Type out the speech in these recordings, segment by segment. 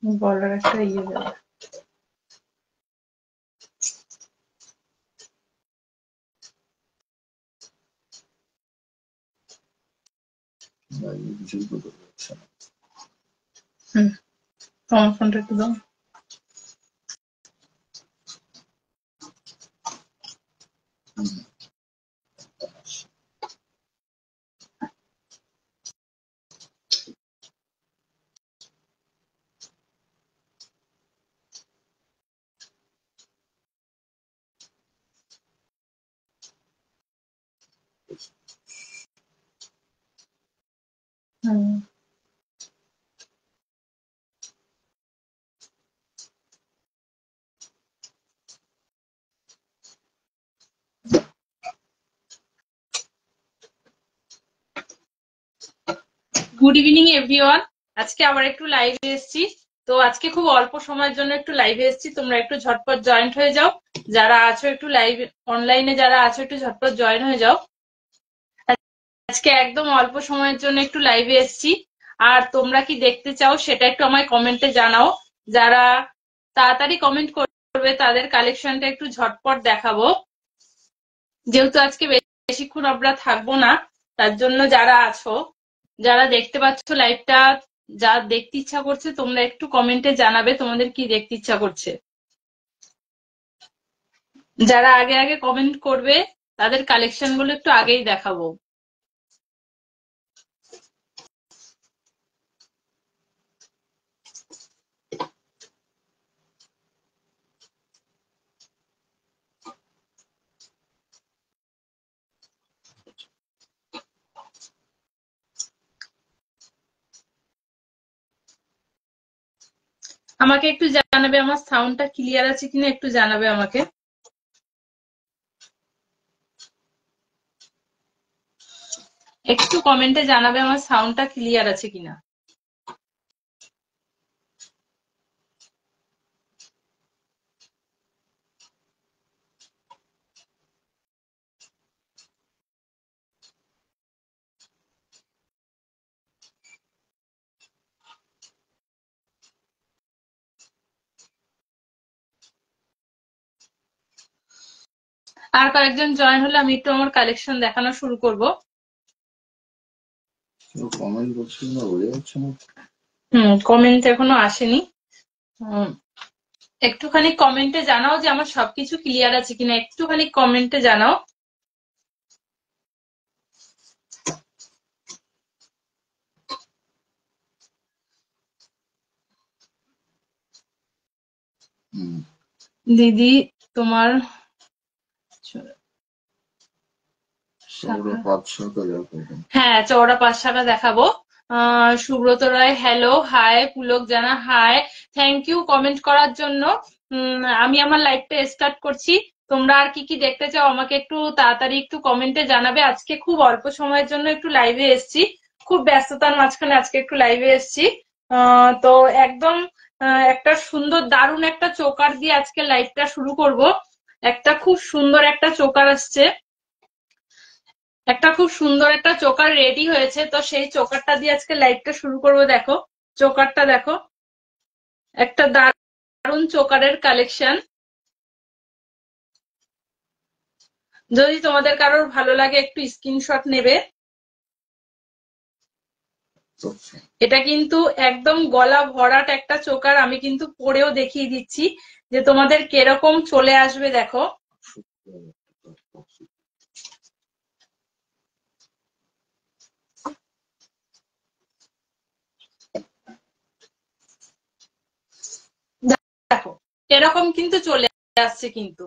গলার একটা ইয়ে দেবে। তোমার ফোনটা একটু দাও। Good evening everyone. আজকে আবার একটু লাইভে এসেছি। তো আজকে খুব অল্প সময়ের জন্য একটু লাইভে এসেছি, তোমরা একটু ঝটপট জয়েন্ট হয়ে যাও। যারা আছো একটু লাইভ অনলাইনে যারা আছো একটু ঝটপট জয়েন হয়ে যাও। আজকে একদম অল্প সময়ের জন্য একটু লাইভে এসেছি। আর তোমরা কি দেখতে চাও সেটা একটু আমায় কমেন্টে জানাও। যারা তাড়াতাড়ি কমেন্ট করবে তাদের কালেকশনটা একটু ঝটপট দেখাবো। যেহেতু আজকে বেশিক্ষণ আমরা থাকবো না, তার জন্য যারা আছো, যারা দেখতে পাচ্ছ লাইভটা, যা দেখতে ইচ্ছা করছে তোমরা একটু কমেন্টে জানাবে তোমাদের কি দেখতে ইচ্ছা করছে। যারা আগে আগে কমেন্ট করবে তাদের কালেকশন গুলো একটু আগেই দেখাবো। আমাকে একটু জানাবে আমার সাউন্ডটা ক্লিয়ার আছে কিনা, একটু জানাবে আমাকে। একটু কমেন্টে জানাবে আমার সাউন্ডটা ক্লিয়ার আছে কিনা। আর কয়েকজন জয়েন হলে আমি একটু আমার কালেকশন দেখানো শুরু করব। কমেন্ট এখনো আসেনি। একটুখানি কমেন্টে জানাও যে আমার সবকিছু ক্লিয়ার আছে কিনা, একটুখানি কমেন্টে জানাও। দিদি তোমার হ্যাঁ চওড়া 5 শাখা দেখাবো। Subrata Roy hello, high. পুলক জানা হাই। থ্যাংক ইউ কমেন্ট করার জন্য। আমি আমার লাইভটা স্টার্ট করছি। তোমরা আর কি কি দেখতে চাও আমাকে একটু তাড়াতাড়ি একটু কমেন্টে জানাবে। আজকে খুব অল্প সময়ের জন্য একটু লাইভে এসেছি, খুব ব্যস্ততার মাঝখানে আজকে একটু লাইভে এসেছি। তো একদম একটা সুন্দর দারুণ একটা চোকার দিয়ে আজকে লাইভটা শুরু করব। একটা খুব সুন্দর একটা চোকার আসছে, একটা খুব সুন্দর একটা চোকার রেডি হয়েছে। তো সেই চোকারটা দিয়ে আজকে লাইভটা শুরু করব। দেখো চোকারটা দেখো, একটা দারুণ চোকারের কালেকশন। যদি তোমাদের কারোর ভালো লাগে একটু স্ক্রিনশট নেবে। এটা কিন্তু একদম গলা ভরাট একটা চোকার, আমি কিন্তু পরেও দেখিয়ে দিচ্ছি যে তোমাদের কিরকম চলে আসবে। দেখো দেখো এরকম কিন্তু চলে আসছে, কিন্তু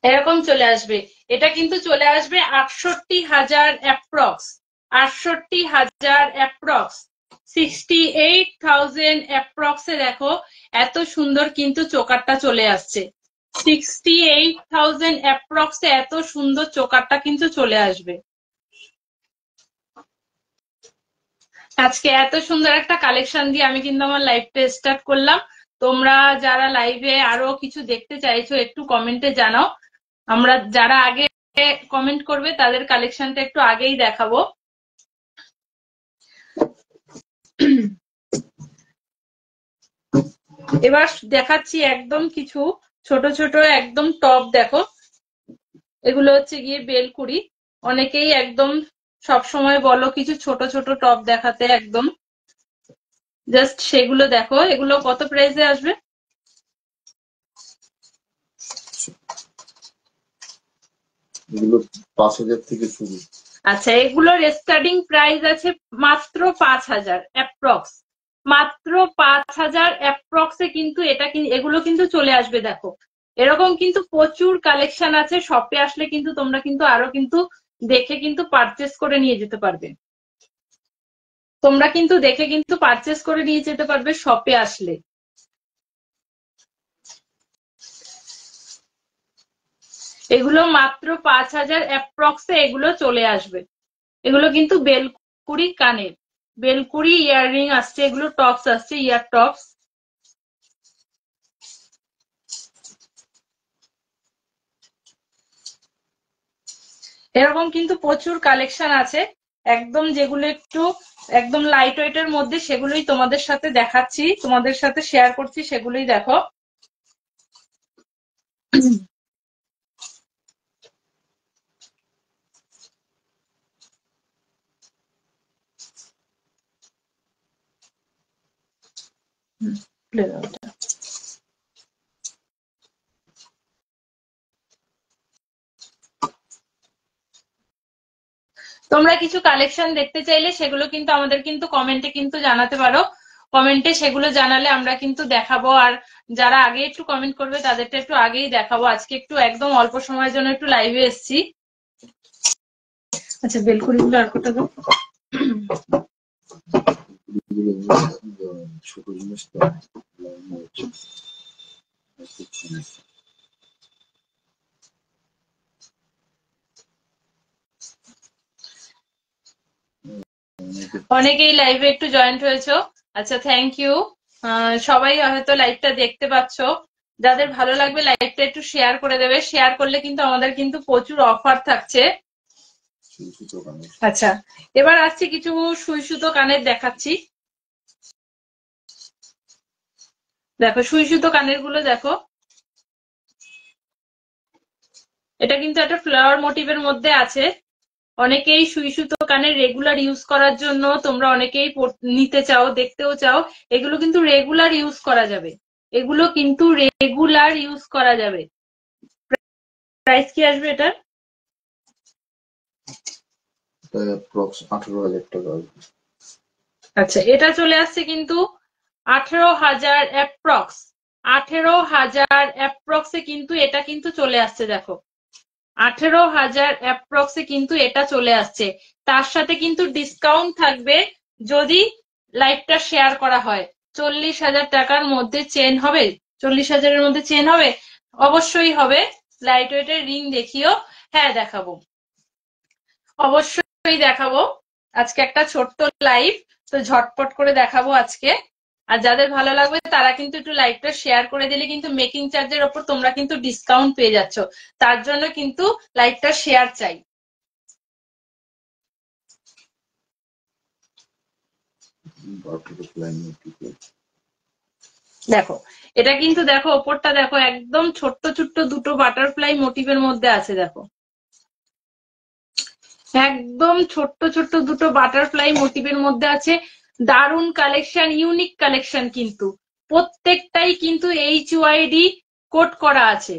এরকম চলে আসবে। এটা কিন্তু চলে আসবে ৬৮,০০০ অ্যাপ্রক্স, ৬৮,০০০ অ্যাপ্রক্স, 68,000 অ্যাপ্রক্সে। দেখো এত সুন্দর কিন্তু চোকারটা চলে আসছে। 68,000 অ্যাপ্রক্সে এত সুন্দর চোকারটা কিন্তু চলে আসবে। আজকে এত সুন্দর একটা কালেকশন দিয়ে আমি কিন্তু আমার লাইভটা স্টার্ট করলাম। তোমরা যারা লাইভে আরো কিছু দেখতে চাইছো একটু কমেন্টে জানাও। আমরা যারা আগে কমেন্ট করবে তাদের কালেকশনটা একটু আগেই দেখাবো। এবার দেখাচ্ছি একদম কিছু ছোট ছোট একদম টপ। দেখো এগুলো হচ্ছে গিয়ে বেলকুড়ি। অনেকেই একদম সব সময় বলো কিছু ছোট ছোট টপ দেখাতে, একদম জাস্ট সেগুলো দেখো। এগুলো কত প্রাইসে আসবে? এগুলো 5,000 থেকে শুরু। আচ্ছা, এগুলোর স্টার্টিং প্রাইস আছে মাত্র 5,000 অ্যাপ্রক্স, মাত্র 5,000 অ্যাপ্রক্সে কিন্তু এগুলো কিন্তু চলে আসবে। দেখো এরকম কিন্তু প্রচুর কালেকশন আছে, শপে আসলে কিন্তু তোমরা কিন্তু আরো কিন্তু দেখে কিন্তু পারচেস করে নিয়ে যেতে পারবে। তোমরা কিন্তু দেখে কিন্তু পারচেস করে নিয়ে যেতে পারবে শপে আসলে। এগুলো মাত্র 5,000 অ্যাপ্রক্সে এগুলো চলে আসবে। এগুলো কিন্তু বেলকুড়ি কানের, বেলকুড়ি ইয়াররিং আসছে, এগুলো টপস আসছে, ইয়ার টপস। এরকম কিন্তু প্রচুর কালেকশন আছে, একদম যেগুলো একটু একদম লাইট ওয়েটের মধ্যে সেগুলোই তোমাদের সাথে দেখাচ্ছি, তোমাদের সাথে শেয়ার করছি, সেগুলোই দেখো। তোমরা কিছু কালেকশন দেখতে চাইলে সেগুলো কিন্তু আমাদের কিন্তু কমেন্টে কিন্তু জানাতে পারো। কমেন্টে সেগুলো জানালে আমরা কিন্তু দেখাবো। আর যারা আগে একটু কমেন্ট করবে তাদেরটা একটু আগেই দেখাবো। আজকে একটু একদম অল্প সময়ের জন্য একটু লাইভে এসেছি। আচ্ছা, বেলকুড়িগুলো আর কত দাও? ছোট জিনিস তো অনেকেই লাইভে একটু জয়েন্ট হয়েছো, আচ্ছা থ্যাংক ইউ। সবাই হয়তো লাইভটা দেখতে পাচ্ছ। যাদের ভালো লাগবে লাইভটা একটু শেয়ার করে দেবে, শেয়ার করলে কিন্তু আমাদের কিন্তু প্রচুর অফার থাকছে। আচ্ছা, এবার আসছি কিছু সুই সুতো কানের দেখাচ্ছি। দেখো সুই সুতো কানের গুলো দেখো, এটা কিন্তু একটা ফ্লাওয়ার মোটিভের মধ্যে আছে। অনেকেই সুই সুতো কানের রেগুলার ইউজ করার জন্য তোমরা অনেকেই নিতে চাও, দেখতেও চাও। এগুলো কিন্তু রেগুলার ইউজ করা যাবে, এগুলো কিন্তু রেগুলার ইউজ করা যাবে। প্রাইস কি আসবে এটার? অ্যাপ্রক্স 18,000 টাকা। আচ্ছা, এটা চলে আসছে কিন্তু 18,000 অ্যাপ্রক্স, 18,000 অ্যাপ্রক্সে কিন্তু এটা কিন্তু চলে আসছে। দেখো 18,000 অ্যাপ্রক্সে কিন্তু এটা চলে আসছে। তার সাথে কিন্তু ডিসকাউন্ট থাকবে যদি লাইভটা শেয়ার করা হয়। 40,000 টাকার মধ্যে চেন হবে, 40,000-এর মধ্যে চেন হবে, অবশ্যই হবে। লাইট ওয়েটের রিং দেখিও। হ্যাঁ দেখাবো, অবশ্যই দেখাবো। আজকে একটা ছোট্ট লাইভ, তো ঝটপট করে দেখাবো আজকে। আর যাদের ভালো লাগবে তারা কিন্তু একটু লাইভটা শেয়ার করে দিলে কিন্তু মেকিং চার্জের ওপর তোমরা কিন্তু ডিসকাউন্ট পেয়ে যাচ্ছ। তার জন্য কিন্তু লাইভটা শেয়ার চাই। দেখো এটা কিন্তু দেখো ওপরটা দেখো একদম ছোট্ট ছোট্ট দুটো বাটারফ্লাই মোটিভের মধ্যে আছে। দেখো একদম ছোট্ট ছোট্ট দুটো বাটারফ্লাই মোটিভের মধ্যে আছে। দারুণ কালেকশন, ইউনিক কালেকশন, কিন্তু প্রত্যেকটাই কিন্তু HYD কোড করা আছে।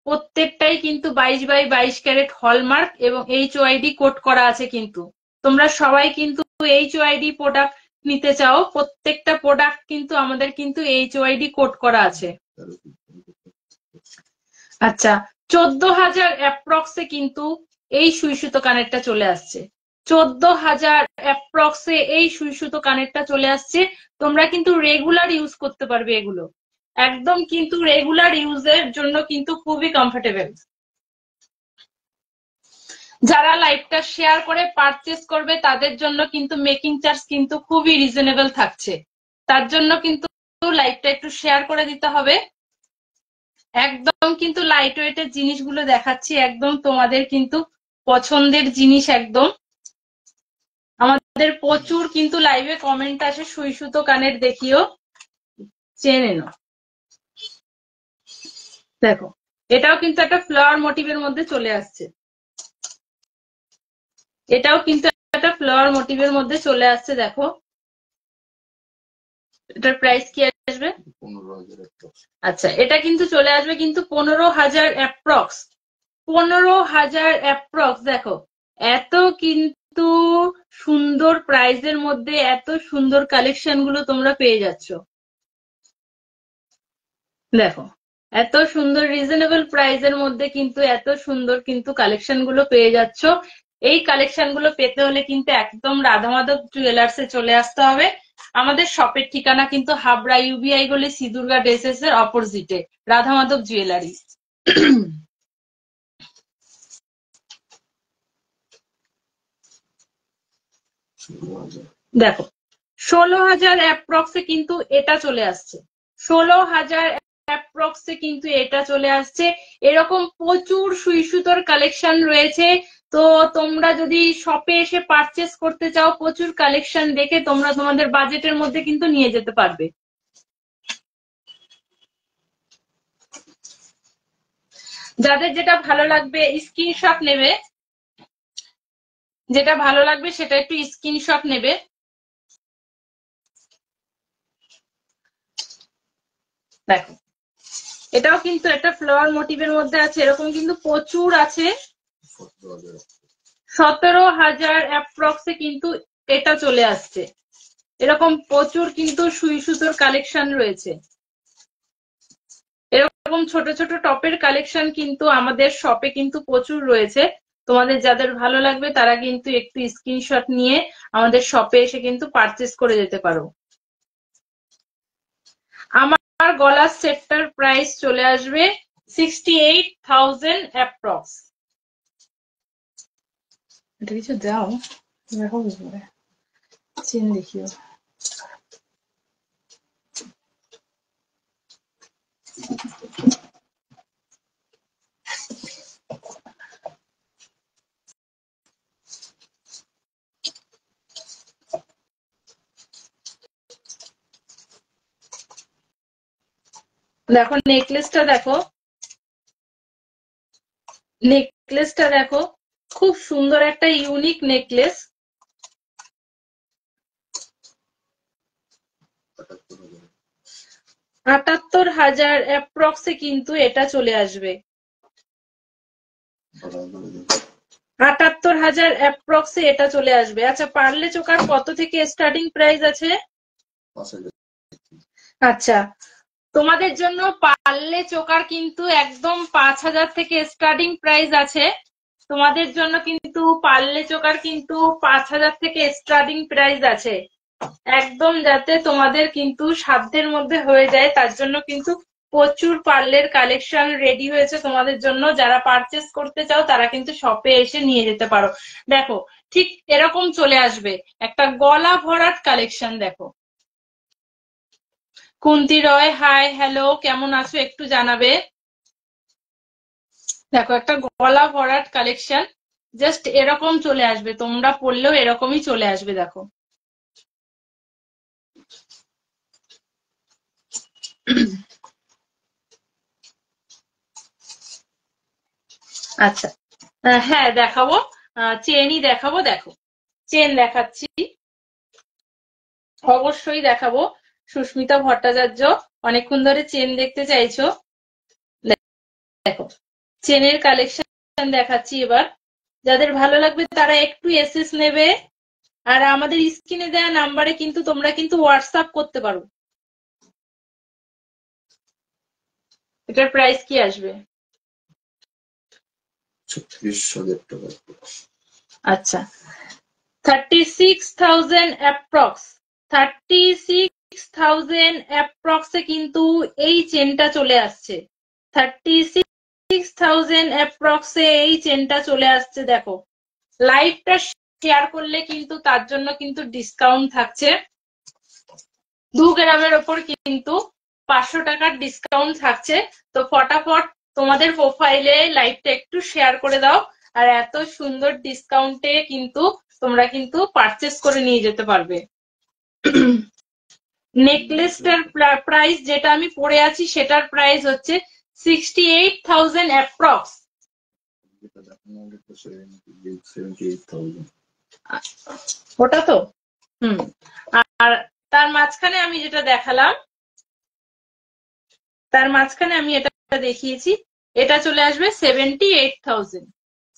প্রত্যেকটাই কিন্তু 22x22 ক্যারেট হলমার্ক এবং HYD কোড করা আছে। কিন্তু তোমরা সবাই কিন্তু HYD প্রোডাক্ট নিতে চাও, প্রত্যেকটা প্রোডাক্ট কিন্তু আমাদের কিন্তু HYD কোড করা আছে। আচ্ছা, 14,000 অ্যাপ্রক্সে কিন্তু এই সুই সুতো কানেরটা চলে আসছে। 14,000 অ্যাপ্রক্সে এই সুই সুতো কানেরটা চলে আসছে। তোমরা কিন্তু রেগুলার ইউজ করতে পারবে এগুলো, একদম কিন্তু রেগুলার ইউজের জন্য কিন্তু খুবই কমফোর্টেবল। যারা লাইভটা শেয়ার করে পারচেস করবে তাদের জন্য কিন্তু মেকিং চার্জ কিন্তু খুবই রিজনেবল থাকছে। তার জন্য কিন্তু লাইভটা একটু শেয়ার করে দিতে হবে। একদম কিন্তু লাইট ওয়েটের জিনিসগুলো দেখাচ্ছি, একদম তোমাদের কিন্তু পছন্দের জিনিস। একদম আমাদের প্রচুর কিন্তু লাইভে কমেন্ট আসে সুই সুতো কানের দেখিও। চেন এনো। দেখো এটাও কিন্তু একটা ফ্লাওয়ার মোটিভের মধ্যে চলে আসছে, এটাও কিন্তু একটা ফ্লাওয়ার মোটিভের মধ্যে চলে আসছে। দেখো এটার প্রাইস কি আসবে? 15,000। আচ্ছা এটা কিন্তু চলে আসবে কিন্তু 15,000 অ্যাপ্রক্স, 15,000 অ্যাপ্রক্স। দেখো এত কিন্তু সুন্দর প্রাইসের মধ্যে এত সুন্দর কালেকশন গুলো তোমরা পেয়ে যাচ্ছ। দেখো এত সুন্দর রিজনেবল প্রাইসের মধ্যে কিন্তু এত সুন্দর কিন্তু কালেকশন গুলো পেয়ে যাচ্ছ। এই কালেকশন গুলো পেতে হলে কিন্তু একদম রাধা মাধব জুয়েলার্সে চলে আসতে হবে। আমাদের শপের ঠিকানা কিন্তু হাবড়া ইউবিআই গলি শ্রী দুর্গা ড্রেসেস এর অপোজিটে রাধা মাধব জুয়েলারি। দেখো 16,000 অ্যাপ্রক্সে কিন্তু এটা চলে আসছে, 16,000 অ্যাপ্রক্সে কিন্তু এটা চলে আসছে। এরকম প্রচুর সুই সুতোর কালেকশন রয়েছে। তো তোমরা যদি শপে এসে পারচেস করতে চাও প্রচুর কালেকশন দেখে তোমরা তোমাদের বাজেটের মধ্যে কিন্তু নিয়ে যেতে পারবে। যাদের যেটা ভালো লাগবে স্ক্রিনশট নেবে, যেটা ভালো লাগবে সেটা একটু স্ক্রিনশট নেবে। দেখো এটাও কিন্তু একটা ফ্লাওয়ার মোটিভের মধ্যে আছে, এরকম কিন্তু প্রচুর আছে। 17,000 অ্যাপ্রক্সে কিন্তু এটা চলে আসছে। এরকম প্রচুর কিন্তু সুই সুতোর কালেকশন রয়েছে। এরকম ছোট ছোট টপের কালেকশন কিন্তু আমাদের শপে কিন্তু প্রচুর রয়েছে। তোমাদের যাদের ভালো লাগবে তারা কিন্তু একটু স্ক্রিনশট নিয়ে আমাদের শপে এসে কিন্তু পারচেস করে যেতে পারো। আমার গলার সেটটার প্রাইস চলে আসবে 68,000 অ্যাপ্রক্স। এটা কিছু দাও দেখো, চেন দেখিও। দেখো নেকলেসটা দেখো, নেকলেসটা দেখো খুব সুন্দর একটা ইউনিক নেকলেস। 78,000 অ্যাপ্রক্সে কিন্তু এটা চলে আসবে। 78,000 অ্যাপ্রক্সে এটা চলে আসবে। আচ্ছা পার্লে চোকার কত থেকে স্টার্টিং প্রাইস আছে? 5,000। আচ্ছা তোমাদের জন্য পার্লে চোকার কিন্তু একদম 5,000 থেকে স্টার্টিং প্রাইস আছে। তোমাদের জন্য কিন্তু পার্লে চোকার কিন্তু 5,000 থেকে স্টার্টিং প্রাইস আছে। একদম যাতে তোমাদের কিন্তু সাধ্যের মধ্যে হয়ে যায় তার জন্য কিন্তু প্রচুর পার্লের কালেকশন রেডি হয়েছে তোমাদের জন্য। যারা পারচেস করতে চাও তারা কিন্তু শপে এসে নিয়ে যেতে পারো। দেখো ঠিক এরকম চলে আসবে একটা গলা ভরাট কালেকশন। দেখো কুন্তি রয়, হাই হ্যালো, কেমন আছো একটু জানাবে। দেখো একটা গলা ভরাট কালেকশন জাস্ট এরকম চলে আসবে, তোমরা পড়লেও এরকমই চলে আসবে। দেখো আচ্ছা হ্যাঁ দেখাবো, চেনই দেখাবো। দেখো চেন দেখাচ্ছি, অবশ্যই দেখাবো। সুস্মিতা ভট্টাচার্য অনেকক্ষণ ধরে চেন দেখতে চাইছো। দেখো চেনের কালেকশন দেখাচ্ছি এবার। যাদের ভালো লাগবে তারা একটু এসএস নেবে। আর আমাদের স্ক্রিনে দেওয়া নাম্বারে কিন্তু তোমরা কিন্তু হোয়াটসঅ্যাপ করতে পারো। এটার প্রাইস কি আসবে? 36,000 টাকা। আচ্ছা 36,000 অ্যাপ্রক্স, 36,000 অ্যাপ্রক্সে কিন্তু এই চেনটা চলে আসছে। 36,000 অ্যাপ্রক্সে এই চেনটা চলে আসছে। দেখো লাইভটা শেয়ার করলে কিন্তু তার জন্য কিন্তু ডিসকাউন্ট থাকছে। 2 গ্রামের ওপর কিন্তু 500 টাকার ডিসকাউন্ট থাকছে। তো ফটাফট তোমাদের প্রোফাইলে লাইভটা একটু শেয়ার করে দাও। আর এত সুন্দর ডিসকাউন্টে কিন্তু তোমরা কিন্তু পারচেস করে নিয়ে যেতে পারবে। নেকলেসটার প্রাইস যেটা আমি পরে আছি সেটার প্রাইস হচ্ছে 68,000 অ্যাপ্রক্স। যেটা দেখানো হলে তো 78,000। ওটা তো আর তার মাঝখানে আমি যেটা দেখালাম, তার মাঝখানে আমি এটা দেখিয়েছি, এটা চলে আসবে 78,000।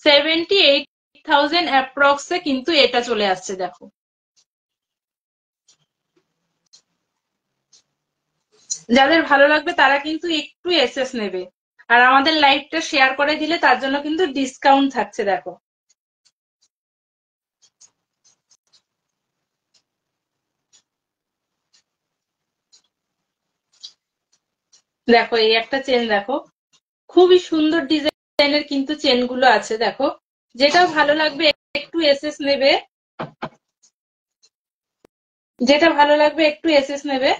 78,000 অ্যাপ্রক্সে কিন্তু এটা চলে আসছে। দেখো যাদের ভালো লাগবে তারা কিন্তু একটু এসএস নেবে, আর আমাদের লাইভটা শেয়ার করে দিলে তার জন্য কিন্তু ডিসকাউন্ট থাকছে। দেখো দেখো এই একটা চেন, দেখো খুবই সুন্দর ডিজাইনের কিন্তু চেন গুলো আছে। দেখো যেটা ভালো লাগবে একটু এসএস নেবে, যেটা ভালো লাগবে একটু এসএস নেবে।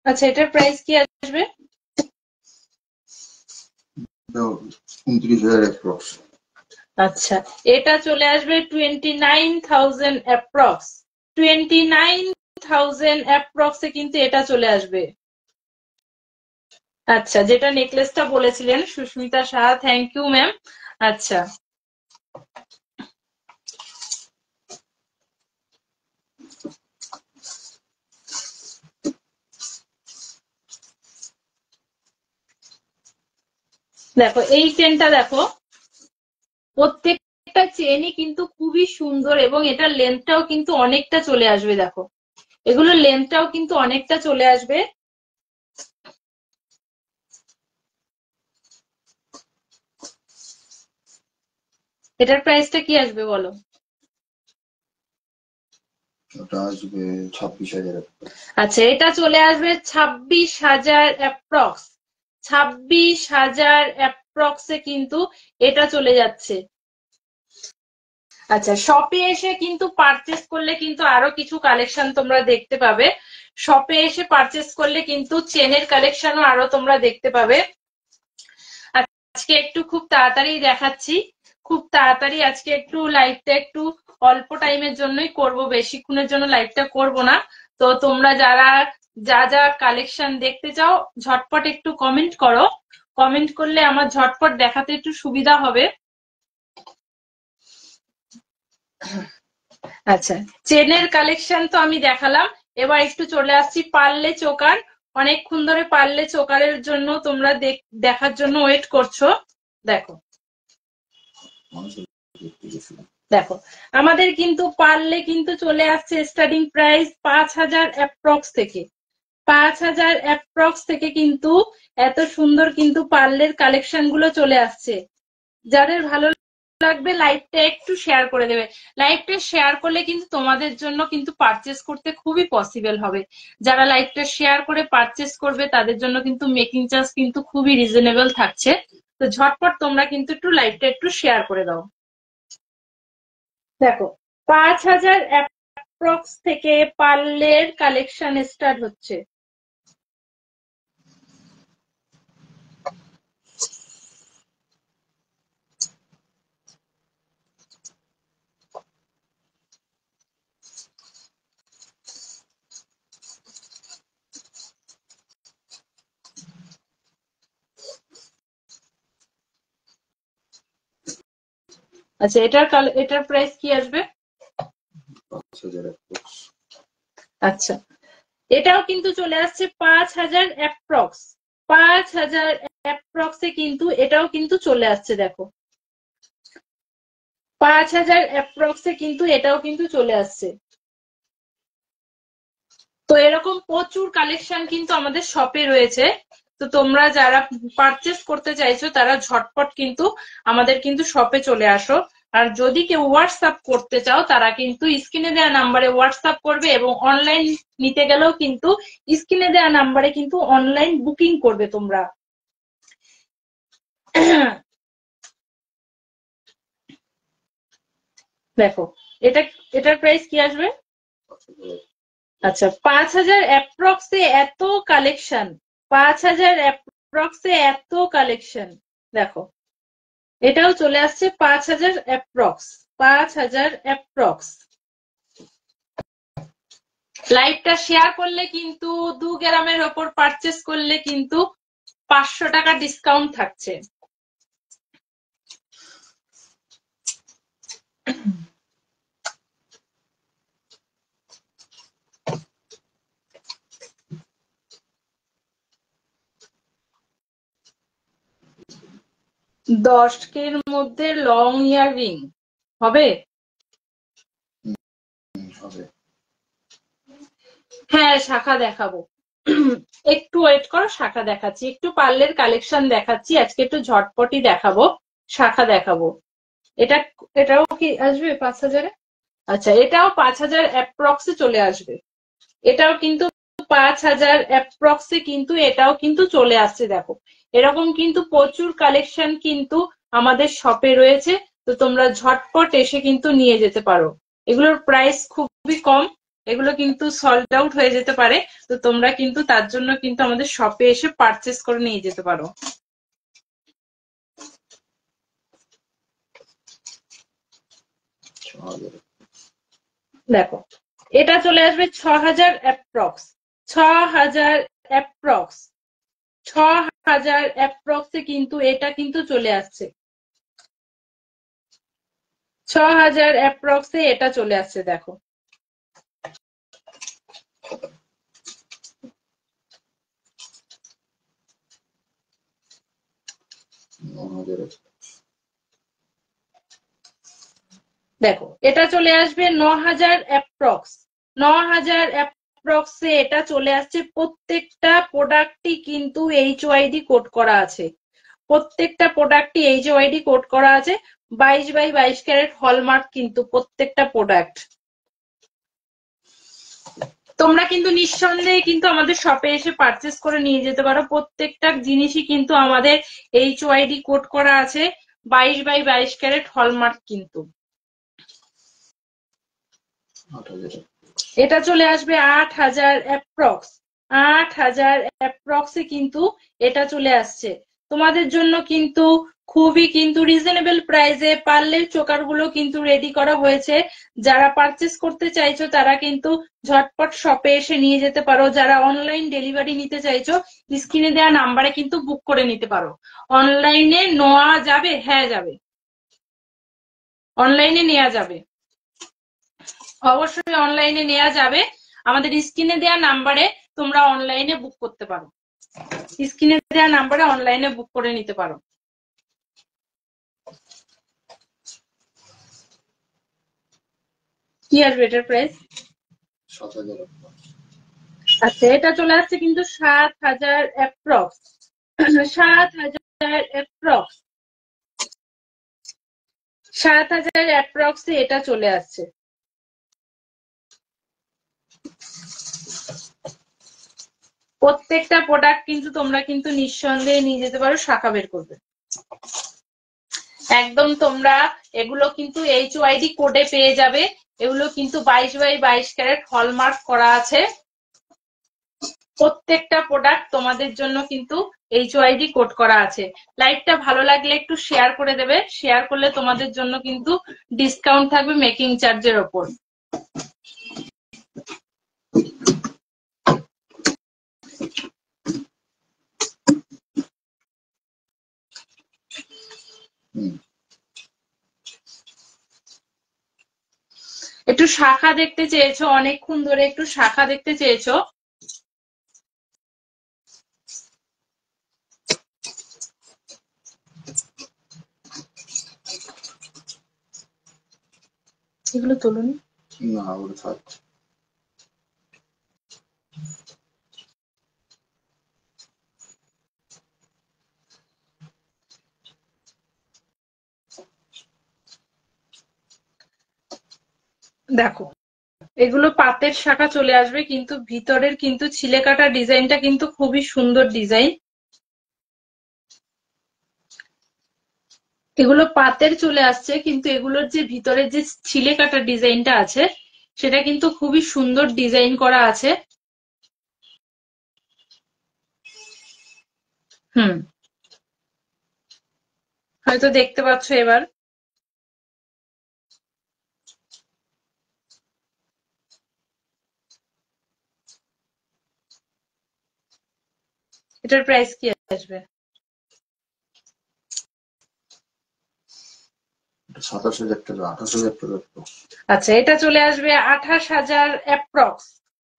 আচ্ছা এটার প্রাইস কি আসবে? 29,000 অ্যাপ্রক্স। আচ্ছা এটা চলে আসবে 29,000 অ্যাপ্রক্স। 29,000 অ্যাপ্রক্সে কিন্তু এটা চলে আসবে। আচ্ছা যেটা নেকলেসটা বলেছিলেন Susmita Saha, thank you ma'am. আচ্ছা দেখো এই চেনটা, দেখো প্রত্যেকটা চেনই কিন্তু খুবই সুন্দর এবং এটার লেন্থটাও কিন্তু অনেকটা চলে আসবে। দেখো এগুলোর লেন্থটাও কিন্তু অনেকটা চলে আসবে। এটার প্রাইসটা কি আসবে বলো? ওটা আসবে 26,000। আচ্ছা এটা চলে আসবে 26,000 অ্যাপ্রক্স। 26,000 অ্যাপ্রক্সে কিন্তু এটা চলে যাচ্ছে। আচ্ছা শপে এসে কিন্তু পারচেস করলে কিন্তু আরো কিছু কালেকশন তোমরা দেখতে পাবে। শপে এসে পারচেস করলে কিন্তু চেনের কালেকশনও আরো তোমরা দেখতে পাবে। আজকে একটু খুব তাড়াতাড়ি দেখাচ্ছি, খুব তাড়াতাড়ি আজকে একটু লাইভটা একটু অল্প টাইমের জন্যই করব, বেশিক্ষণের জন্য লাইভটা করব না। তো তোমরা যারা যা যা কালেকশন দেখতে চাও ঝটপট একটু কমেন্ট করো, কমেন্ট করলে আমার ঝটপট দেখাতে একটু সুবিধা হবে। আচ্ছা চেনের কালেকশন তো আমি দেখালাম, এবার একটু চলে আসছি পার্লে চোকার। অনেকক্ষণ ধরে পার্লে চোকারের জন্য তোমরা দেখার জন্য ওয়েট করছো। দেখো দেখো আমাদের কিন্তু পার্লে কিন্তু চলে আসছে স্টার্টিং প্রাইস 5,000 অ্যাপ্রক্স থেকে। 5,000 অ্যাপ্রক্স থেকে কিন্তু এত সুন্দর কিন্তু পার্লের কালেকশন গুলো চলে আসছে। যাদের ভালো লাগবে লাইভটা একটু শেয়ার করে দেবে। লাইভটা শেয়ার করলে কিন্তু তোমাদের জন্য কিন্তু পারচেস করতে খুবই পসিবল হবে। যারা লাইভটা শেয়ার করে পারচেস করবে তাদের জন্য কিন্তু মেকিং চার্জ কিন্তু খুবই রিজনেবল থাকছে। তো ঝটপট তোমরা কিন্তু একটু লাইভটা একটু শেয়ার করে দাও। দেখো 5,000 অ্যাপ্রক্স থেকে পার্লের কালেকশন স্টার্ট হচ্ছে। আচ্ছা এটার প্রাইস কি আসবে? 5,000 অ্যাপ্রক্স। আচ্ছা এটাও কিন্তু চলে আসছে 5,000 অ্যাপ্রক্স। 5,000 অ্যাপ্রক্সে কিন্তু এটাও কিন্তু চলে আসছে। দেখো 5,000 অ্যাপ্রক্সে কিন্তু এটাও কিন্তু চলে আসছে। তো এরকম প্রচুর কালেকশন কিন্তু আমাদের শপে রয়েছে। তো তোমরা যারা পারচেস করতে চাইছো তারা ঝটপট কিন্তু আমাদের কিন্তু শপে চলে আসো। আর যদি কেউ হোয়াটসঅ্যাপ করতে চাও তারা কিন্তু স্ক্রিনে দেওয়া নাম্বারে হোয়াটসঅ্যাপ করবে, এবং অনলাইন নিতে গেলেও কিন্তু স্ক্রিনে দেওয়া নাম্বারে কিন্তু অনলাইন বুকিং করবে তোমরা। দেখো এটার প্রাইস কি আসবে? আচ্ছা 5,000 অ্যাপ্রক্সে এত কালেকশন, 5,000 অ্যাপ্রক্সে এত কালেকশন। দেখো এটাও চলে আসছে 5,000 অ্যাপ্রক্স। 5,000 অ্যাপ্রক্স। লাইভটা শেয়ার করলে কিন্তু 2 গ্রামের ওপর পারচেস করলে কিন্তু 500 টাকা ডিসকাউন্ট থাকছে। দশকের মধ্যে লং ইয়াররিং হবে? হবে। হ্যাঁ, শাখা দেখাবো। একটু ওয়েট করো, শাখা দেখাচ্ছি। একটু পার্লের কালেকশন দেখাচ্ছি আজকে, একটু ঝটপটি দেখাবো, শাখা দেখাবো। এটাও কি আসবে 5000-এ? আচ্ছা, এটাও 5000 অ্যাপ্রক্সে চলে আসবে। এটাও কিন্তু 5000 অ্যাপ্রক্সে কিন্তু এটাও কিন্তু চলে আসছে। দেখো, এরকম কিন্তু প্রচুর কালেকশন কিন্তু আমাদের শপে রয়েছে, তো তোমরা ঝটপট এসে কিন্তু নিয়ে যেতে পারো। এগুলোর প্রাইস খুবই কম, এগুলো কিন্তু সল্ড আউট হয়ে যেতে পারে, তো তোমরা কিন্তু তার জন্য কিন্তু আমাদের শপে এসে পারচেস করে নিয়ে যেতে পারো। দেখো, এটা চলে আসবে 6000 অ্যাপ্রক্স, 6000 অ্যাপ্রক্স, 6000 অ্যাপ্রক্সে কিন্তু এটা কিন্তু চলে আসছে। 6000 অ্যাপ্রক্সে এটা চলে আসছে। দেখো, দেখো এটা চলে আসবে 9000 অ্যাপ্রক্স, 9000 অ্যাপ্রক্সে এটা চলে আসছে। প্রত্যেকটা প্রোডাক্টই কিন্তু HYD কোড করা আছে, প্রত্যেকটা প্রোডাক্টই HYD কোড করা আছে। 22x22 ক্যারেট হলমার্ক কিন্তু প্রত্যেকটা প্রোডাক্ট। তোমরা কিন্তু নিঃসন্দেহে কিন্তু আমাদের শপে এসে পারচেস করে নিয়ে যেতে পারো। প্রত্যেকটা জিনিসই কিন্তু আমাদের HYD কোড করা আছে, 22x22 ক্যারেট হলমার্ক কিন্তু। এটা চলে আসবে 8000 অ্যাপ্রক্স, 8000 অ্যাপ্রক্সে কিন্তু এটা চলে আসছে। তোমাদের জন্য কিন্তু খুবই কিন্তু রিজনেবল প্রাইসে পার্লের চোকার গুলো কিন্তু রেডি করা হয়েছে। যারা পারচেস করতে চাইছো তারা কিন্তু ঝটপট শপে এসে নিয়ে যেতে পারো। যারা অনলাইন ডেলিভারি নিতে চাইছো স্ক্রিনে দেওয়া নাম্বারে কিন্তু বুক করে নিতে পারো। অনলাইনে নেওয়া যাবে? হ্যাঁ যাবে, অনলাইনে নেওয়া যাবে, অবশ্যই অনলাইনে নেওয়া যাবে। আমাদের স্ক্রিনে দেওয়া নাম্বারে তোমরা অনলাইনে বুক করতে পারো, স্ক্রিনে দেওয়া নাম্বারে অনলাইনে বুক করে নিতে পারো। কি আসবে এটার প্রাইস? 7000। আচ্ছা, এটা চলে আসছে কিন্তু 7000 অ্যাপ্রক্স, 7000 অ্যাপ্রক্স, 7000 অ্যাপ্রক্সে এটা চলে আসছে। প্রত্যেকটা প্রোডাক্ট কিন্তু তোমরা কিন্তু নিঃসন্দেহে নিয়ে যেতে পারো, শাখা বের করবে একদম। তোমরা এগুলো কিন্তু HYD কোডে পেয়ে যাবে। এগুলো কিন্তু 22x22 ক্যারেট হলমার্ক করা আছে। প্রত্যেকটা প্রোডাক্ট তোমাদের জন্য কিন্তু HYD কোড করা আছে। লাইভটা ভালো লাগলে একটু শেয়ার করে দেবে, শেয়ার করলে তোমাদের জন্য কিন্তু ডিসকাউন্ট থাকবে মেকিং চার্জের ওপর। একটু শাখা দেখতে চেয়েছো, অনেকক্ষণ ধরে একটু শাখা দেখতে চেয়েছো। এগুলো তোলনি না, ওটা থাক। দেখো, এগুলো পাতের শাখা চলে আসবে, কিন্তু ভিতরের কিন্তু ছিলে কাটা ডিজাইনটা কিন্তু খুবই সুন্দর ডিজাইন। এগুলো পাতের চলে আসছে, কিন্তু এগুলোর যে ভিতরের যে ছিলে কাটা ডিজাইনটা আছে সেটা কিন্তু খুবই সুন্দর ডিজাইন করা আছে। হুম, হয়তো দেখতে পাচ্ছ এবার। এটার প্রাইস কি আসবে? 27,000 টাকা, 28,000 টাকা। আচ্ছা, এটা চলে আসবে 28,000 অ্যাপ্রক্স।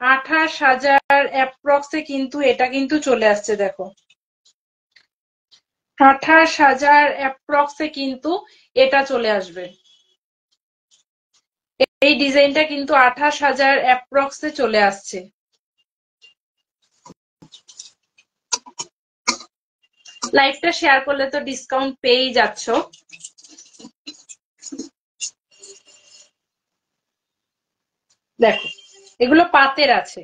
28,000 অ্যাপ্রক্সে কিন্তু এটা কিন্তু চলে আসছে, দেখো 28,000 অ্যাপ্রক্সে কিন্তু এটা চলে আসবে। এই ডিজাইনটা কিন্তু 28,000 অ্যাপ্রক্সে চলে আসছে। লাইভটা শেয়ার করলে তো ডিসকাউন্ট পেয়েই যাচ্ছ। দেখো এগুলো পাতের আছে,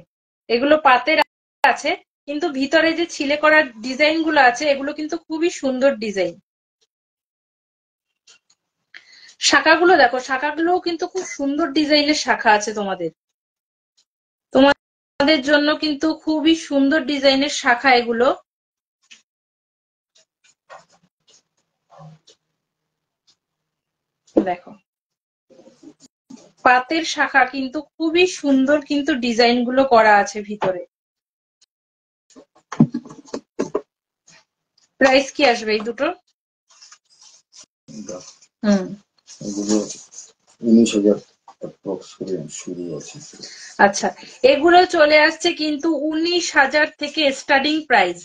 এগুলো পাতের আছে, কিন্তু ভিতরে যে ছিলে করার ডিজাইন গুলো আছে এগুলো কিন্তু খুবই সুন্দর ডিজাইন। শাখাগুলো দেখো, শাখাগুলোও কিন্তু খুব সুন্দর ডিজাইনের শাখা আছে তোমাদের। তোমাদের জন্য কিন্তু খুবই সুন্দর ডিজাইনের শাখা এগুলো। দেখো পাতের শাখা কিন্তু খুবই সুন্দর, কিন্তু ডিজাইন গুলো করা আছে ভিতরে। প্রাইস কি আসবে এই দুটো? এগুলো 19,000 করে শুরু আছে। আচ্ছা, এগুলো চলে আসছে কিন্তু 19,000 থেকে স্টার্টিং প্রাইস,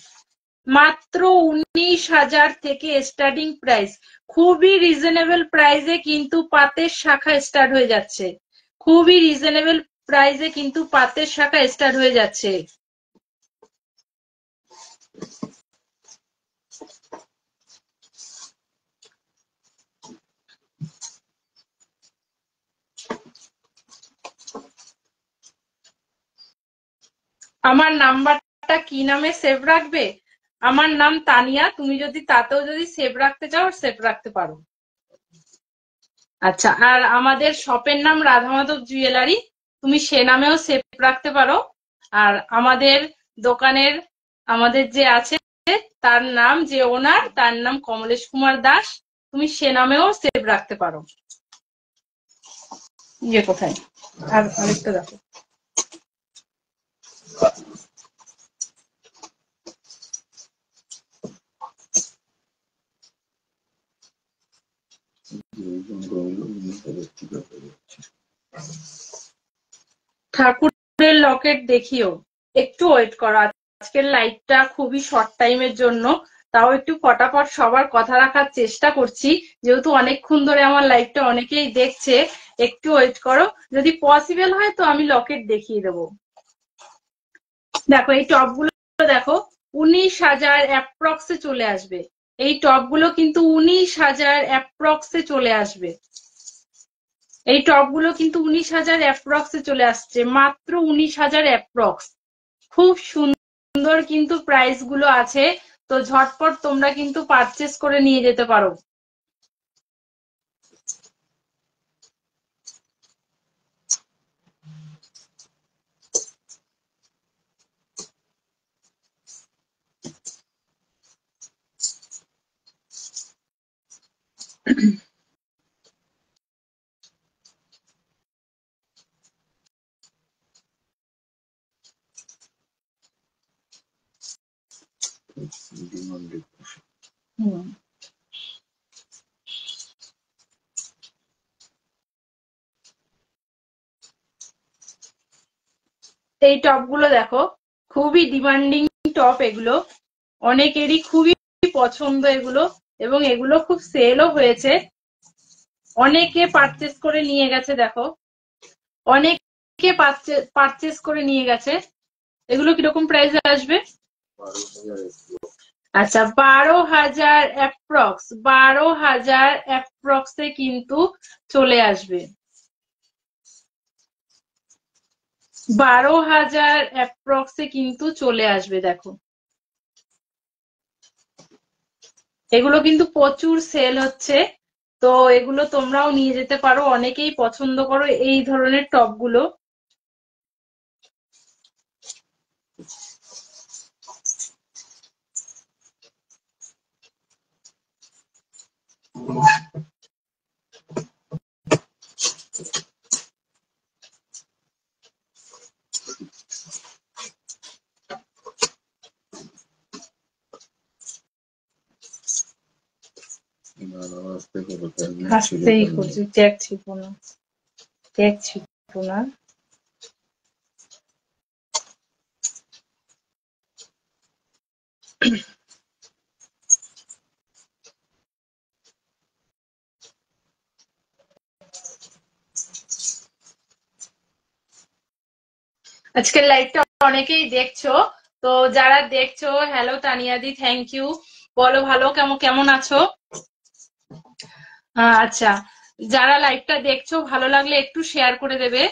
মাত্র 19,000 থেকে স্টার্টিং প্রাইস। খুবই রিজনেবল প্রাইসে কিন্তু পাতের শাখা স্টার্ট হয়ে যাচ্ছে, খুবই রিজনেবল প্রাইসে কিন্তু পাতের শাখা স্টার্ট হয়ে যাচ্ছে। আমার নাম্বারটা কি নামে সেভ রাখবে? আমার নাম তানিয়া, তুমি যদি তাতেও যদি সেভ রাখতে চাও সেভ রাখতে পারো। আচ্ছা, আর আমাদের শপের নাম রাধা মাধব জুয়েলারি, তুমি সে নামেও সেভ রাখতে পারো। আর আমাদের দোকানের আমাদের যে আছে তার নাম, যে ওনার তার নাম কমলেশ কুমার দাস, তুমি সে নামেও সেভ রাখতে পারো। ইয়ে কোথায়? আর আরেকটা দেখো, ঠাকুরের লকেট দেখিও। একটু ওয়েট করো, আজকের লাইভটা খুবই শর্ট টাইমের জন্য, তাও একটু ফটাফট সবার কথা রাখার চেষ্টা করছি, যেহেতু অনেকক্ষণ ধরে আমার লাইভটা অনেকেই দেখছে। একটু ওয়েট করো, যদি পসিবল হয় তো আমি লকেট দেখিয়ে দেবো। দেখো এই টপগুলো দেখো 19,000 অ্যাপ্রক্সে চলে আসবে। এই টপগুলো কিন্তু 19,000 অ্যাপ্রক্সে চলে আসবে। এই টপগুলো কিন্তু 19,000 অ্যাপ্রক্সে চলে আসছে, মাত্র 19,000 অ্যাপ্রক্স। খুব সুন্দর কিন্তু প্রাইস গুলো আছে, তো ঝটপট তোমরা কিন্তু পারচেস করে নিয়ে যেতে পারো। এই টপগুলো দেখো, খুবই ডিমান্ডিং টপ এগুলো, অনেকেরই খুবই পছন্দ এগুলো, এবং এগুলো খুব সেলও হয়েছে, অনেকে পারচেস করে নিয়ে গেছে। দেখো অনেকে পারচেস করে নিয়ে গেছে। এগুলো কিরকম প্রাইসে আসবে? আচ্ছা, 12,000 অ্যাপ্রক্স, 12,000 অ্যাপ্রক্সে কিন্তু চলে আসবে। 12,000 অ্যাপ্রক্সে কিন্তু চলে আসবে। দেখো এগুলো কিন্তু প্রচুর সেল হচ্ছে, তো এগুলো তোমরাও নিয়ে যেতে পারো, অনেকেই পছন্দ করো এই ধরনের টপগুলো। আস্তেই করছি, ট্যাগ ছিল না, ট্যাগ ছিল না। আজকের লাইভটা অনেকেই দেখছো, তো যারা দেখছো, হ্যালো তানিয়াদি, থ্যাংক ইউ। বলো ভালো কেমন আছো? আচ্ছা, যারা লাইভটা দেখছো ভালো লাগলে একটু শেয়ার করে দেবে।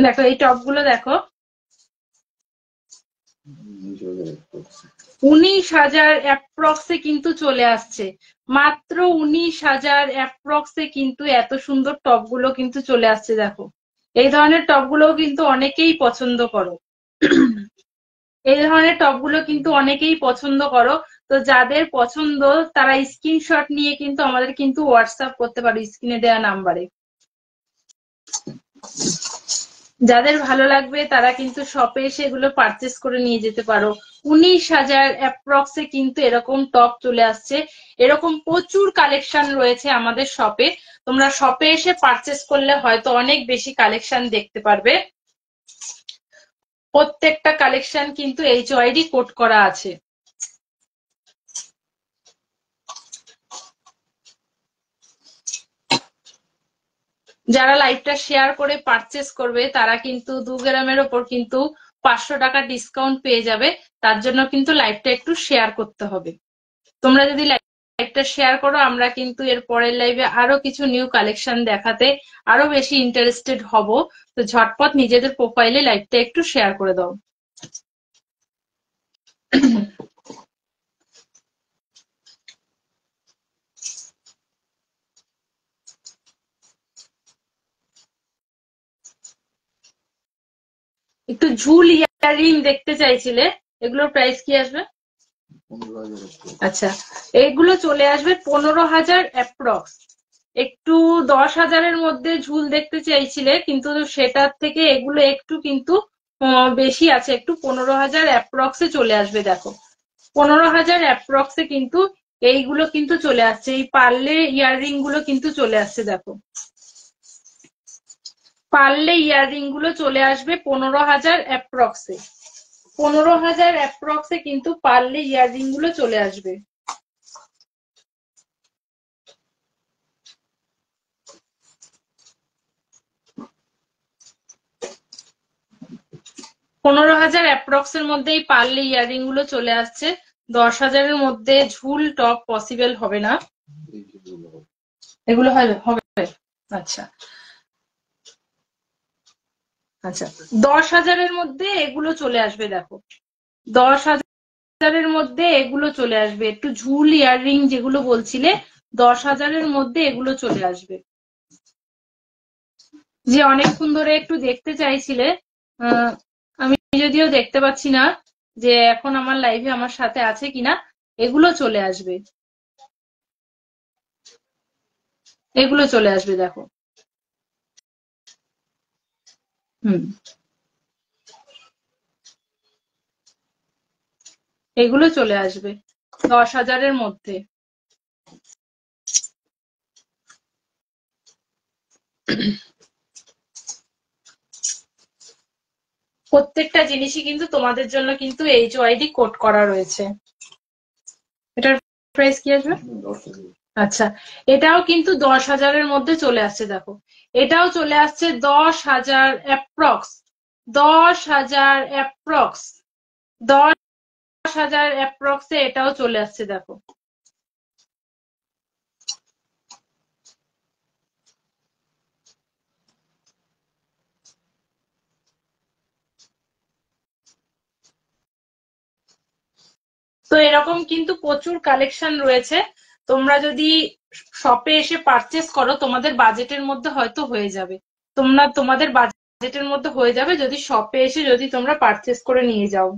দেখো এই টপগুলো দেখো, 19,000 অ্যাপ্রক্সে কিন্তু চলে আসছে, মাত্র 19,000 অ্যাপ্রক্সে কিন্তু এত সুন্দর টপগুলো কিন্তু চলে আসছে। দেখো এই ধরনের টপগুলোও কিন্তু অনেকেই পছন্দ করো, এই ধরনের টপগুলো কিন্তু অনেকেই পছন্দ করো। তো যাদের পছন্দ তারা স্ক্রিনশট নিয়ে কিন্তু আমাদের কিন্তু হোয়াটসঅ্যাপ করতে পারো স্ক্রিনে দেওয়া নাম্বারে। যাদের ভালো লাগবে তারা কিন্তু শপে এসে এগুলো পারচেস করে নিয়ে যেতে পারো। 19,000 অ্যাপ্রক্সে কিন্তু এরকম টপ চলে আসছে, এরকম প্রচুর কালেকশন রয়েছে আমাদের শপে। তোমরা শপে এসে পারচেস করলে হয়তো অনেক বেশি কালেকশন দেখতে পারবে। প্রত্যেকটা কালেকশন কিন্তু HYD কোড করা আছে। যারা লাইভটা শেয়ার করে পারচেস করবে তারা কিন্তু 2 গ্রামের ওপর কিন্তু 500 টাকা ডিসকাউন্ট পেয়ে যাবে। তার জন্য কিন্তু লাইভটা একটু শেয়ার করতে হবে। তোমরা যদি লাইভটা শেয়ার করো আমরা কিন্তু এর পরের লাইভে আরো কিছু নিউ কালেকশন দেখাতে আরো বেশি ইন্টারেস্টেড হব। তো ঝটপট নিজেদের প্রোফাইলে লাইভটা একটু শেয়ার করে দাও। একটু ঝুল ইয়াররিং দেখতে চাইছিলে, এগুলোর প্রাইস কি আসবে? আচ্ছা, এগুলো চলে আসবে 15,000 অ্যাপ্রক্স। একটু 10,000-এর মধ্যে ঝুল দেখতে চাইছিলে, কিন্তু সেটার থেকে এগুলো একটু কিন্তু বেশি আছে, একটু 15,000 অ্যাপ্রক্সে চলে আসবে। দেখো 15,000 অ্যাপ্রক্সে কিন্তু এইগুলো কিন্তু চলে আসছে, এই পার্লে ইয়াররিং গুলো কিন্তু চলে আসছে। দেখো পার্লে ইয়াররিং গুলো চলে আসবে 15,000 অ্যাপ্রক্সে, 15,000 অ্যাপ্রক্সে কিন্তু পার্লে ইয়াররিং গুলো চলে আসবে। পনেরো হাজার অ্যাপ্রক্সের মধ্যে এই পার্লে ইয়াররিং গুলো চলে আসছে। 10,000-এর মধ্যে ঝুল টপ পসিবল হবে না, এগুলো হবে। আচ্ছা আচ্ছা, 10,000-এর মধ্যে এগুলো চলে আসবে। দেখো 10,000-এর মধ্যে এগুলো চলে আসবে, একটু ঝুল ইয়াররিং যেগুলো বলছিলে 10,000-এর মধ্যে এগুলো চলে আসবে। যে অনেকক্ষণ ধরে একটু দেখতে চাইছিলে, আমি যদিও দেখতে পাচ্ছি না যে এখন আমার লাইভে আমার সাথে আছে কিনা, এগুলো চলে আসবে, এগুলো চলে আসবে। দেখো এগুলো চলে আসবে 10,000-এর মধ্যে। প্রত্যেকটা জিনিসই কিন্তু তোমাদের জন্য কিন্তু HYD কোড করা রয়েছে। এটার প্রাইস কি আসবে? আচ্ছা, এটাও কিন্তু 10,000-এর মধ্যে চলে আসছে। দেখো এটাও চলে আসছে 10,000 অ্যাপ্রক্স, 10,000 অ্যাপ্রক্স, 10,000 অ্যাপ্রক্সে এটাও চলে আসছে। দেখো তো এরকম কিন্তু প্রচুর কালেকশন রয়েছে। তোমরা যদি শপে এসে পারচেস করো তোমাদের বাজেটের মধ্যে হয়তো হয়ে যাবে, তোমাদের বাজেটের মধ্যে হয়ে যাবে যদি শপে এসে যদি তোমরা পারচেস করে নিয়ে যাও।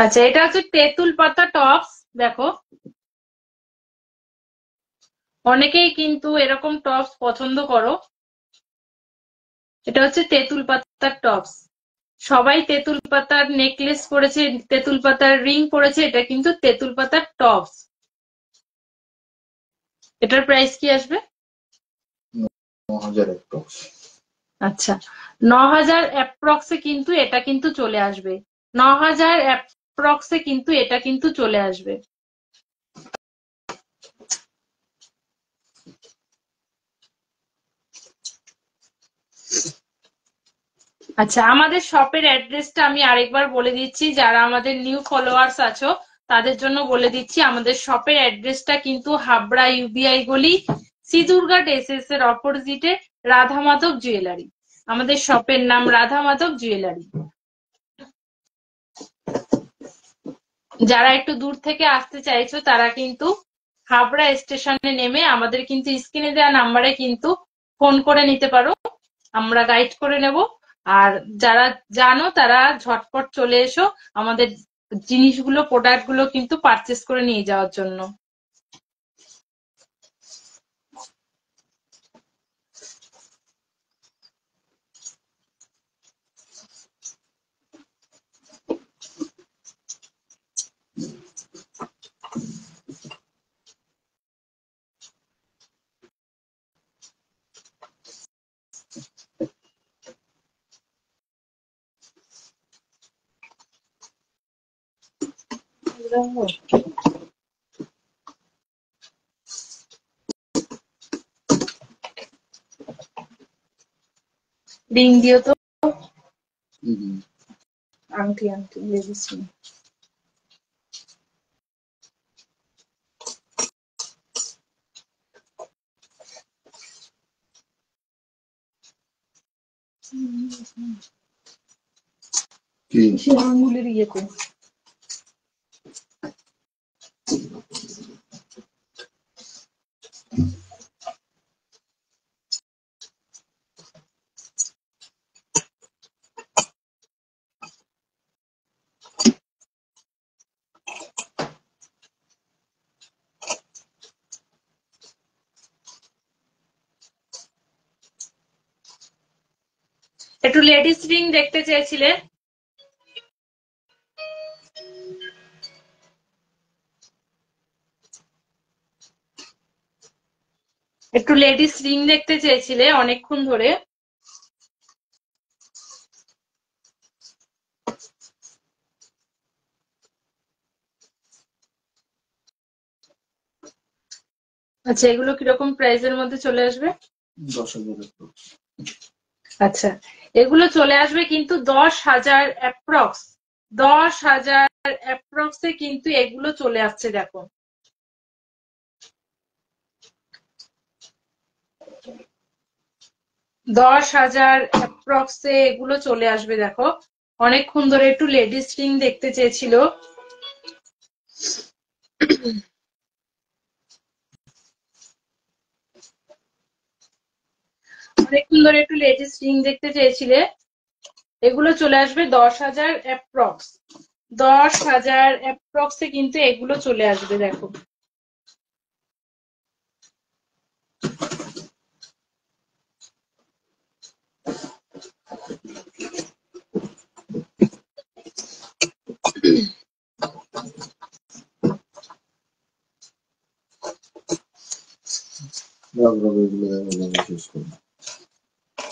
আচ্ছা, এটা হচ্ছে তেঁতুল পাতা টপস। দেখো, অনেকেই কিন্তু এরকম টপস পছন্দ করো। এটা হচ্ছে তেঁতুল পাতার টপস। সবাই তেঁতুল পাতার নেকলেস পরেছে, তেঁতুল পাতার রিং পরেছে, এটা কিন্তু তেঁতুল পাতার টপস। এটার প্রাইস কি আসবে? 9,000 অ্যাপ্রক্স। আচ্ছা, 9,000 অ্যাপ্রক্সে কিন্তু এটা কিন্তু চলে আসবে। 9,000 অ্যাপ্রক্সে কিন্তু এটা কিন্তু চলে আসবে। আচ্ছা, আমাদের শপের অ্যাড্রেসটা আমি আরেকবার বলে দিচ্ছি, যারা আমাদের নিউ ফলোয়ার্স আছো তাদের জন্য বলে দিচ্ছি। আমাদের শপের অ্যাড্রেসটা কিন্তু হাবড়া ইউবিআই গলি, শ্রী দুর্গা ড্রেসেস এর অপোজিটে রাধা মাধব জুয়েলারি। আমাদের শপের নাম রাধা মাধব জুয়েলারি। যারা একটু দূর থেকে আসতে চাইছো তারা কিন্তু হাবড়া স্টেশনে নেমে আমাদের কিন্তু স্ক্রিনে দেওয়া নাম্বারে কিন্তু ফোন করে নিতে পারো, আমরা গাইড করে নেব। আর যারা জানো তারা ঝটপট চলে এসো আমাদের জিনিসগুলো, প্রোডাক্ট গুলো কিন্তু পারচেস করে নিয়ে যাওয়ার জন্য। রিং দিও তো, আংটি আংটি লেডিস রিং। আঙুলের ইয়েতে একটু লেডিস রিং দেখতে চেয়েছিলে? একটু লেডিস রিং দেখতে চেয়েছিলে অনেকক্ষণ ধরে। আচ্ছা, এগুলো কিরকম প্রাইসের মধ্যে চলে আসবে? 10,000 অ্যাপ্রক্স। আচ্ছা, এগুলো চলে আসবে কিন্তু 10,000 অ্যাপ্রক্স। 10,000 অ্যাপ্রক্সে কিন্তু এগুলো চলে আসছে। দেখো, 10,000 অ্যাপ্রক্সে এগুলো চলে আসবে। দেখো, অনেকক্ষণ ধরে একটু লেডিস রিং দেখতে চেয়েছিল। অনেকক্ষণ ধরে একটু লেডিস রিং দেখতে চেয়েছিলে, এগুলো চলে আসবে 10,000 অ্যাপ্রক্স। 10,000 অ্যাপ্রক্সে কিন্তু এগুলো চলে আসবে। দেখো,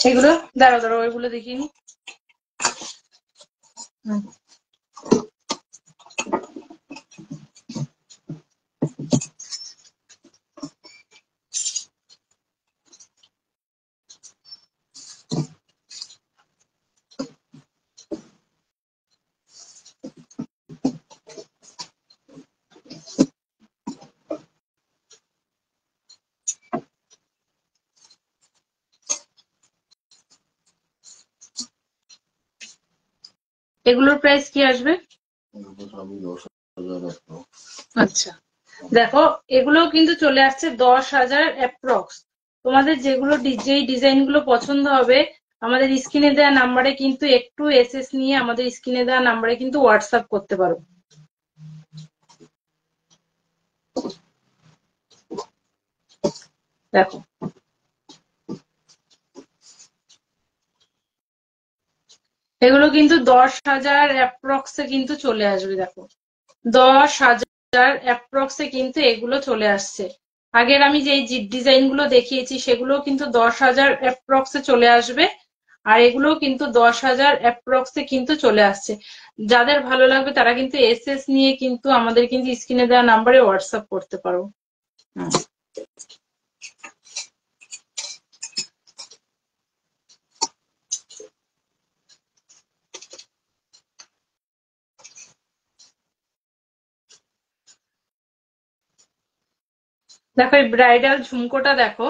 এগুলো দাঁড়াও দাঁড়াও, এগুলো দেখিনি। এগুলোর প্রাইস কি আসবে? আচ্ছা, দেখো, এগুলো কিন্তু চলে আসছে 10,000 অ্যাপ্রক্স। তোমাদের যেগুলো যেই ডিজাইন গুলো পছন্দ হবে আমাদের স্ক্রিনে দেওয়া নাম্বারে কিন্তু একটু এসএস নিয়ে আমাদের স্ক্রিনে দেওয়া নাম্বারে কিন্তু হোয়াটসঅ্যাপ করতে পারো। দেখো এগুলো কিন্তু 10,000 অ্যাপ্রক্সে কিন্তু চলে আসবে। দেখো 10,000 অ্যাপ্রক্সে কিন্তু এগুলো চলে আসছে। আগের আমি যে ডিজাইন গুলো দেখিয়েছি সেগুলো কিন্তু 10,000 অ্যাপ্রক্সে চলে আসবে, আর এগুলো কিন্তু 10,000 অ্যাপ্রক্সে কিন্তু চলে আসছে। যাদের ভালো লাগবে তারা কিন্তু এসএস নিয়ে কিন্তু আমাদের কিন্তু স্ক্রিনে দেওয়া নাম্বারে হোয়াটসঅ্যাপ করতে পারো। দেখো এই ব্রাইডাল ঝুমকোটা দেখো,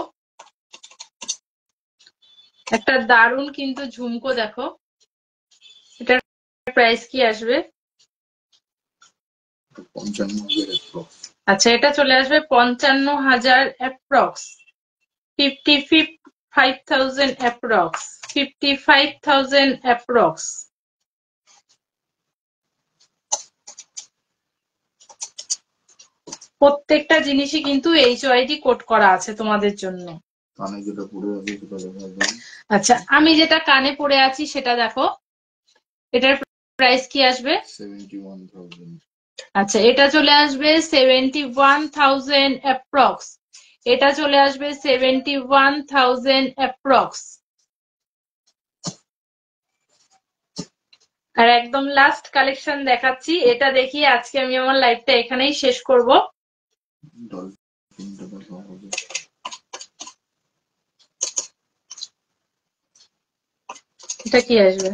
একটা দারুণ কিন্তু ঝুমকো। দেখো এটার প্রাইস কি আসবে? 55,000 আচ্ছা, এটা চলে আসবে 55,000 অ্যাপ্রক্স, 55,000 অ্যাপ্রক্স, 55,000 অ্যাপ্রক্স। প্রত্যেকটা জিনিসই কিন্তু HYD কোড করা আছে তোমাদের জন্য। কানে যেটা পড়ে আছে সেটা দেখা যায়। আচ্ছা, আমি যেটা কানে পড়ে আছি সেটা দেখো, এটার প্রাইস কি আসবে? 71,000। আচ্ছা, এটা চলে আসবে 71,000 অ্যাপ্রক্স, এটা চলে আসবে 71,000 অ্যাপ্রক্স। আর একদম লাস্ট কালেকশন দেখাচ্ছি, এটা দেখিয়ে আজকে আমি আমার লাইভটা এখানেই শেষ করব। ডলফিনটা দেখা হবে। এটা কি আসবে?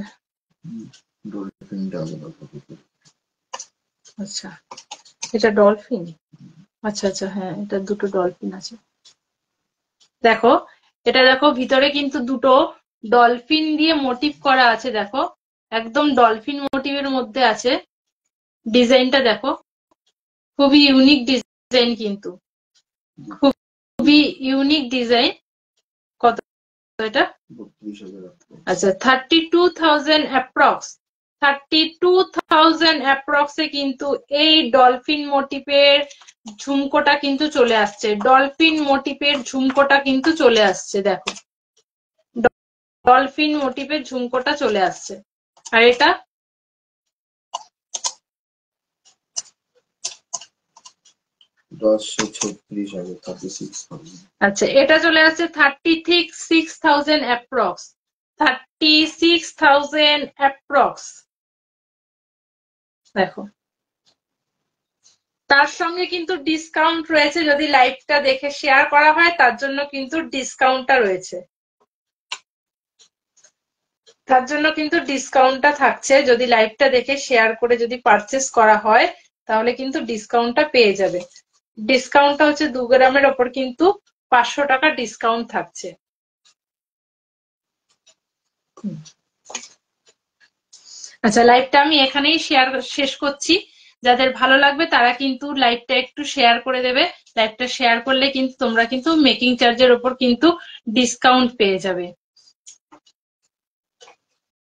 ডলফিনটা আলাদা হবে। আচ্ছা, এটা ডলফিন। আচ্ছা আচ্ছা, হ্যাঁ এটা দুটো ডলফিন আছে। দেখো এটা দেখো, ভিতরে কিন্তু দুটো ডলফিন দিয়ে মোটিভ করা আছে। দেখো একদম ডলফিন মোটিভের মধ্যে আছে। ডিজাইনটা দেখো, খুবই ইউনিক ডিজাইন, কিন্তু খুবই ইউনিক ডিজাইন। কত এটা? 32,000। আচ্ছা, 32,000 অ্যাপ্রক্স, 32,000 অ্যাপ্রক্সে কিন্তু এই ডলফিন মোটিভের ঝুমকোটা কিন্তু চলে আসছে। ডলফিন মোটিভের ঝুমকোটা কিন্তু চলে আসছে। দেখো ডলফিন মোটিভের ঝুমকোটা চলে আসছে। আর এটা 10,36,000, 36,000। আচ্ছা, এটা চলে আসছে 36,000 অ্যাপ্রক্স, 36,000 অ্যাপ্রক্স। দেখো তার সঙ্গে কিন্তু ডিসকাউন্ট রয়েছে, যদি লাইভটা দেখে শেয়ার করা হয় তার জন্য কিন্তু ডিসকাউন্টটা রয়েছে। তার জন্য কিন্তু ডিসকাউন্টটা থাকছে, যদি লাইভটা দেখে শেয়ার করে যদি পারচেস করা হয় তাহলে কিন্তু ডিসকাউন্টটা পেয়ে যাবে। ডিসকাউন্টটা হচ্ছে 2 গ্রামের ওপর কিন্তু 500 টাকা ডিসকাউন্ট থাকছে। আচ্ছা, লাইভটা আমি এখানেই শেষ করছি। যাদের ভালো লাগবে তারা কিন্তু লাইভটা একটু শেয়ার করে দেবে। লাইভটা শেয়ার করলে কিন্তু তোমরা কিন্তু মেকিং চার্জের ওপর কিন্তু ডিসকাউন্ট পেয়ে যাবে।